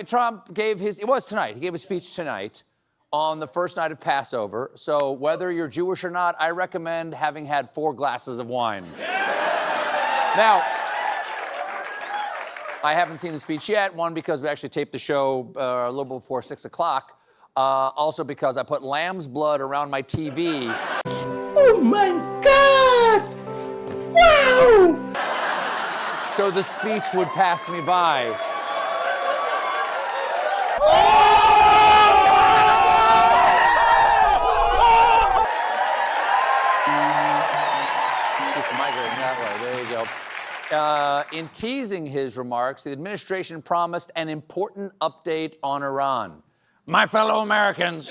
Trump gave it was tonight. He gave a speech tonight on the first night of Passover. So whether you're Jewish or not, I recommend having had 4 glasses of wine. Now, I haven't seen the speech yet. One, because we actually taped the show a little before 6 o'clock. Also because I put lamb's blood around my TV. Oh my God! Wow! So the speech would pass me by. Just migrating that way. There you go. In teasing his remarks, the administration promised an important update on Iran. My fellow Americans,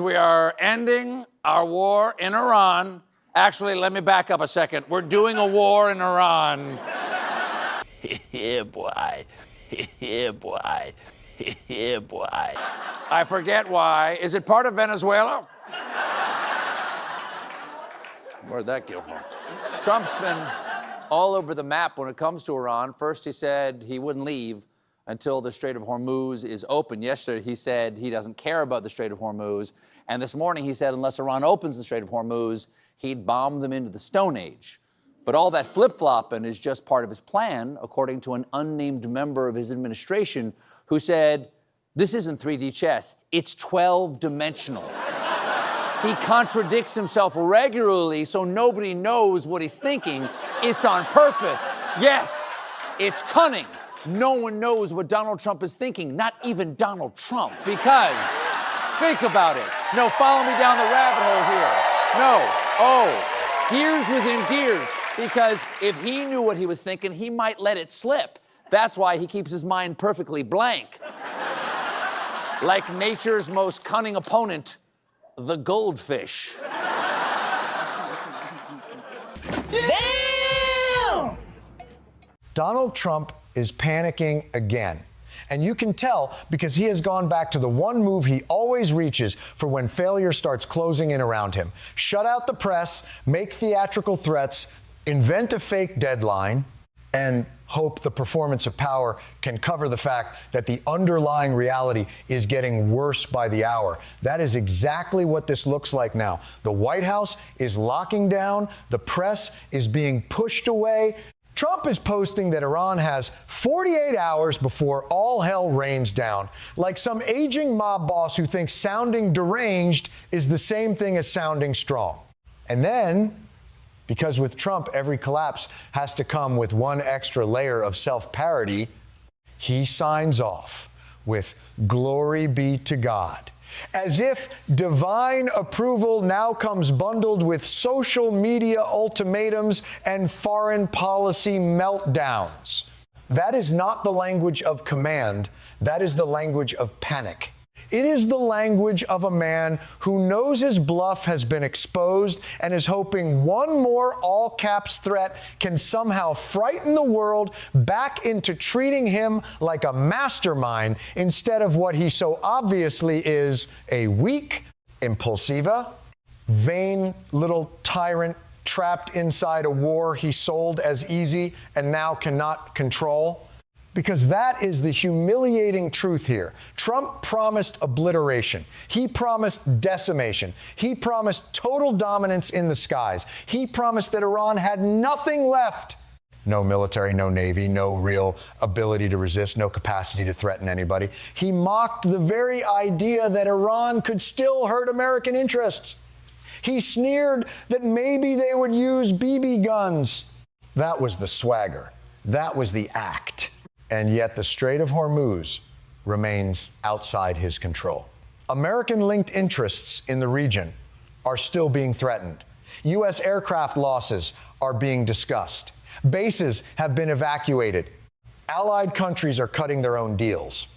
we are ending our war in Iran. Actually, let me back up a second. We're doing a war in Iran. Yeah, boy. Yeah, boy. Yeah, boy. I forget why. Is it part of Venezuela? Where'd that go from? Trump's been all over the map when it comes to Iran. First, he said he wouldn't leave until the Strait of Hormuz is open. Yesterday, he said he doesn't care about the Strait of Hormuz. And this morning, he said unless Iran opens the Strait of Hormuz, he'd bomb them into the Stone Age. But all that flip-flopping is just part of his plan, according to an unnamed member of his administration who said, this isn't 3D chess, it's 12-dimensional. He contradicts himself regularly so nobody knows what he's thinking. It's on purpose. Yes, it's cunning. No one knows what Donald Trump is thinking, not even Donald Trump, because, think about it. No, follow me down the rabbit hole here. No, gears within gears, because if he knew what he was thinking, he might let it slip. That's why he keeps his mind perfectly blank. Like nature's most cunning opponent, the goldfish. Damn! Donald Trump is panicking again. And you can tell because he has gone back to the one move he always reaches for when failure starts closing in around him. Shut out the press, make theatrical threats, invent a fake deadline, and hope the performance of power can cover the fact that the underlying reality is getting worse by the hour. That is exactly what this looks like now. The White House is locking down, the press is being pushed away. Trump is posting that Iran has 48 hours before all hell rains down, like some aging mob boss who thinks sounding deranged is the same thing as sounding strong. And then, because with Trump, every collapse has to come with one extra layer of self-parody, he signs off with "Glory be to God," as if divine approval now comes bundled with social media ultimatums and foreign policy meltdowns. That is not the language of command. That is the language of panic. It is the language of a man who knows his bluff has been exposed and is hoping one more all-caps threat can somehow frighten the world back into treating him like a mastermind instead of what he so obviously is, a weak, impulsiva, vain little tyrant trapped inside a war he sold as easy and now cannot control. Because that is the humiliating truth here. Trump promised obliteration. He promised decimation. He promised total dominance in the skies. He promised that Iran had nothing left. No military, no navy, no real ability to resist, no capacity to threaten anybody. He mocked the very idea that Iran could still hurt American interests. He sneered that maybe they would use BB guns. That was the swagger. That was the act. And yet the Strait of Hormuz remains outside his control. American-linked interests in the region are still being threatened. U.S. aircraft losses are being discussed. Bases have been evacuated. Allied countries are cutting their own deals.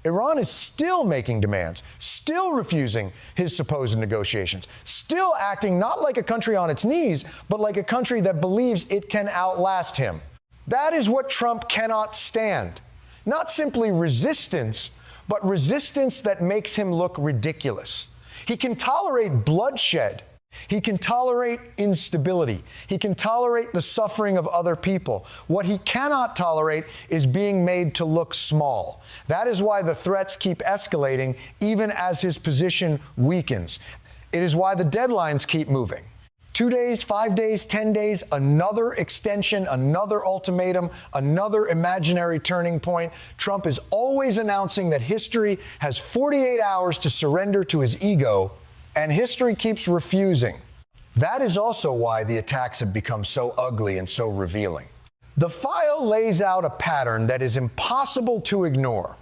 Iran is still making demands, still refusing his supposed negotiations, still acting not like a country on its knees, but like a country that believes it can outlast him. That is what Trump cannot stand. Not simply resistance, but resistance that makes him look ridiculous. He can tolerate bloodshed, He can tolerate instability. He can tolerate the suffering of other people. What he cannot tolerate is being made to look small. That is why the threats keep escalating even as his position weakens. It is why the deadlines keep moving. 2 days, 5 days, 10 days, another extension, another ultimatum, another imaginary turning point. Trump is always announcing that history has 48 hours to surrender to his ego, and history keeps refusing. That is also why the attacks have become so ugly and so revealing. The file lays out a pattern that is impossible to ignore.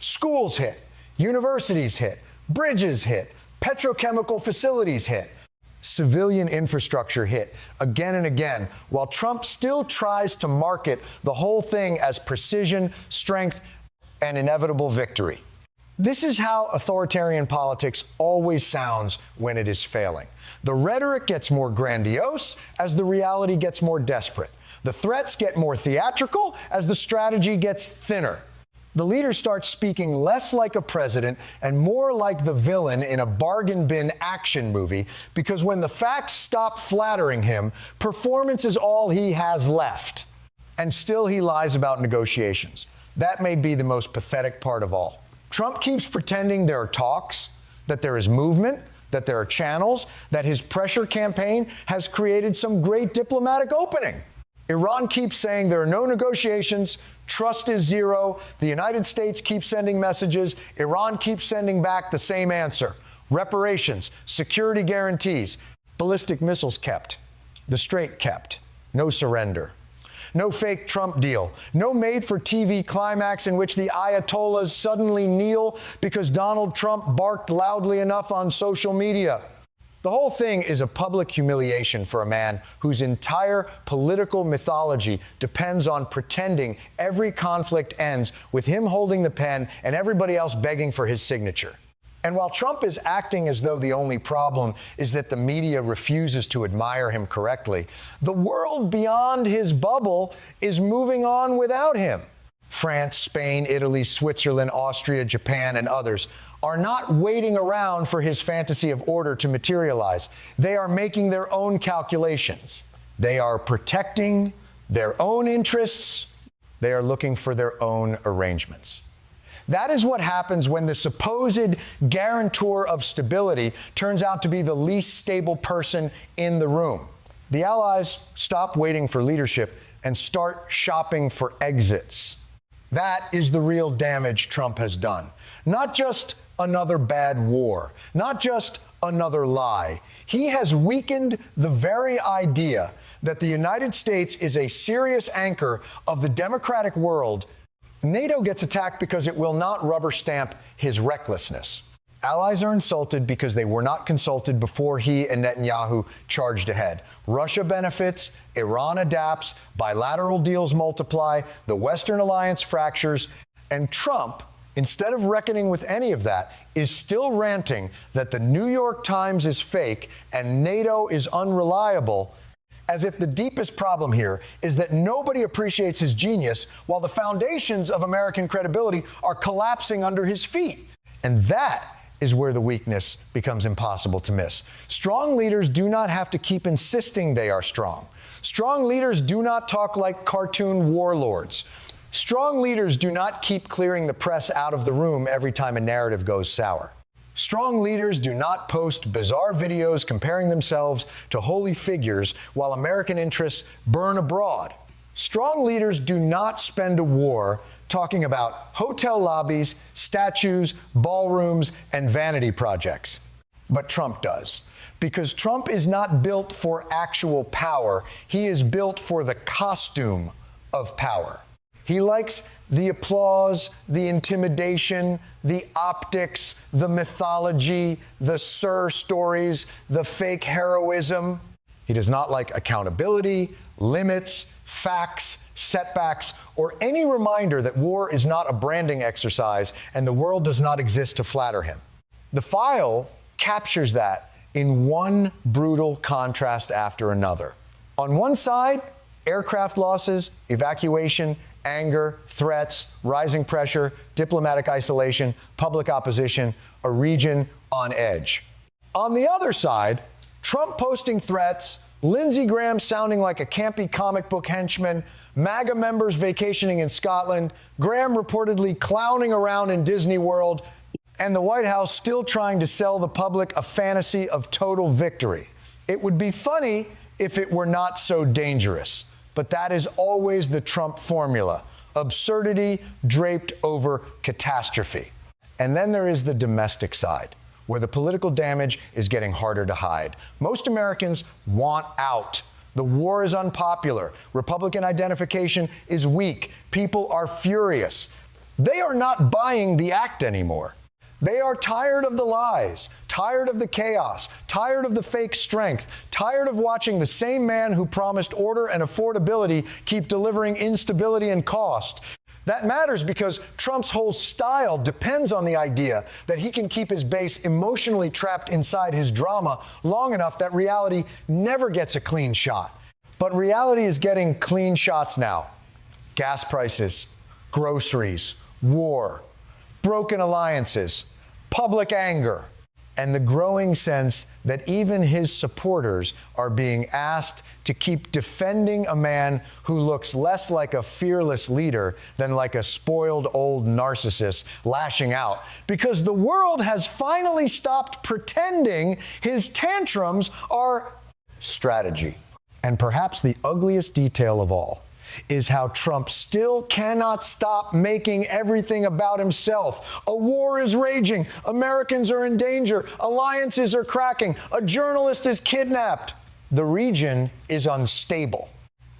Schools hit, universities hit, bridges hit, petrochemical facilities hit. Civilian infrastructure hit again and again, while Trump still tries to market the whole thing as precision, strength, and inevitable victory. This is how authoritarian politics always sounds when it is failing. The rhetoric gets more grandiose as the reality gets more desperate. The threats get more theatrical as the strategy gets thinner. The leader starts speaking less like a president and more like the villain in a bargain bin action movie, because when the facts stop flattering him, performance is all he has left. And still he lies about negotiations. That may be the most pathetic part of all. Trump keeps pretending there are talks, that there is movement, that there are channels, that his pressure campaign has created some great diplomatic opening. Iran keeps saying there are no negotiations, trust is zero, the United States keeps sending messages, Iran keeps sending back the same answer. Reparations, security guarantees, ballistic missiles kept, the Strait kept, no surrender. No fake Trump deal, no made-for-TV climax in which the Ayatollahs suddenly kneel because Donald Trump barked loudly enough on social media. The whole thing is a public humiliation for a man whose entire political mythology depends on pretending every conflict ends with him holding the pen and everybody else begging for his signature. And while Trump is acting as though the only problem is that the media refuses to admire him correctly, the world beyond his bubble is moving on without him. France, Spain, Italy, Switzerland, Austria, Japan, and others are not waiting around for his fantasy of order to materialize. They are making their own calculations. They are protecting their own interests. They are looking for their own arrangements. That is what happens when the supposed guarantor of stability turns out to be the least stable person in the room. The allies stop waiting for leadership and start shopping for exits. That is the real damage Trump has done. Not just another bad war, not just another lie. He has weakened the very idea that the United States is a serious anchor of the democratic world. NATO gets attacked because it will not rubber stamp his recklessness. Allies are insulted because they were not consulted before he and Netanyahu charged ahead. Russia benefits, Iran adapts, bilateral deals multiply, the Western alliance fractures, and Trump, instead of reckoning with any of that, is still ranting that the New York Times is fake and NATO is unreliable, as if the deepest problem here is that nobody appreciates his genius while the foundations of American credibility are collapsing under his feet. And that is where the weakness becomes impossible to miss. Strong leaders do not have to keep insisting they are strong. Strong leaders do not talk like cartoon warlords. Strong leaders do not keep clearing the press out of the room every time a narrative goes sour. Strong leaders do not post bizarre videos comparing themselves to holy figures while American interests burn abroad. Strong leaders do not spend a war talking about hotel lobbies, statues, ballrooms, and vanity projects. But Trump does. Because Trump is not built for actual power. He is built for the costume of power. He likes the applause, the intimidation, the optics, the mythology, the Sir stories, the fake heroism. He does not like accountability, limits, facts, setbacks, or any reminder that war is not a branding exercise and the world does not exist to flatter him. The file captures that in one brutal contrast after another. On one side, aircraft losses, evacuation, anger, threats, rising pressure, diplomatic isolation, public opposition, a region on edge. On the other side, Trump posting threats, Lindsey Graham sounding like a campy comic book henchman, MAGA members vacationing in Scotland, Graham reportedly clowning around in Disney World, and the White House still trying to sell the public a fantasy of total victory. It would be funny if it were not so dangerous, but that is always the Trump formula: absurdity draped over catastrophe. And then there is the domestic side, where the political damage is getting harder to hide. Most Americans want out. The war is unpopular. Republican identification is weak. People are furious. They are not buying the act anymore. They are tired of the lies, tired of the chaos, tired of the fake strength, tired of watching the same man who promised order and affordability keep delivering instability and cost. That matters because Trump's whole style depends on the idea that he can keep his base emotionally trapped inside his drama long enough that reality never gets a clean shot. But reality is getting clean shots now. Gas prices, groceries, war, broken alliances, public anger, and the growing sense that even his supporters are being asked to keep defending a man who looks less like a fearless leader than like a spoiled old narcissist lashing out, because the world has finally stopped pretending his tantrums are strategy. And perhaps the ugliest detail of all is how Trump still cannot stop making everything about himself. A war is raging. Americans are in danger. Alliances are cracking. A journalist is kidnapped. The region is unstable.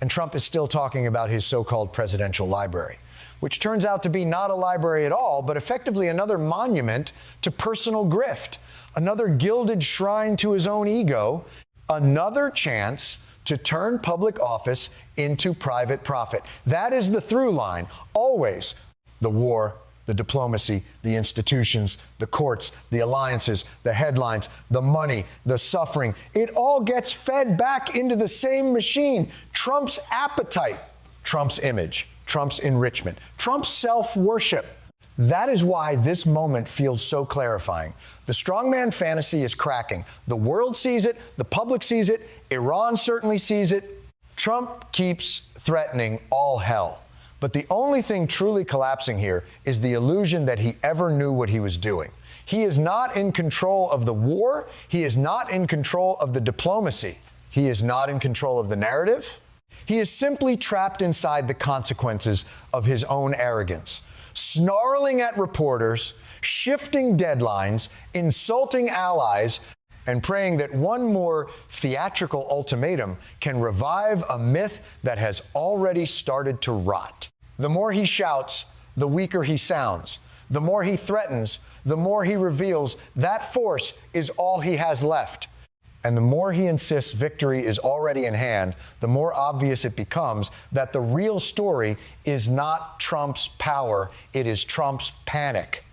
And Trump is still talking about his so-called presidential library, which turns out to be not a library at all, but effectively another monument to personal grift, another gilded shrine to his own ego, another chance to turn public office into private profit. That is the through line, always. The war, the diplomacy, the institutions, the courts, the alliances, the headlines, the money, the suffering. It all gets fed back into the same machine. Trump's appetite, Trump's image, Trump's enrichment, Trump's self-worship. That is why this moment feels so clarifying. The strongman fantasy is cracking. The world sees it. The public sees it. Iran certainly sees it. Trump keeps threatening all hell. But the only thing truly collapsing here is the illusion that he ever knew what he was doing. He is not in control of the war. He is not in control of the diplomacy. He is not in control of the narrative. He is simply trapped inside the consequences of his own arrogance, snarling at reporters, shifting deadlines, insulting allies, and praying that one more theatrical ultimatum can revive a myth that has already started to rot. The more he shouts, the weaker he sounds. The more he threatens, the more he reveals that force is all he has left. And the more he insists victory is already in hand, the more obvious it becomes that the real story is not Trump's power, it is Trump's panic.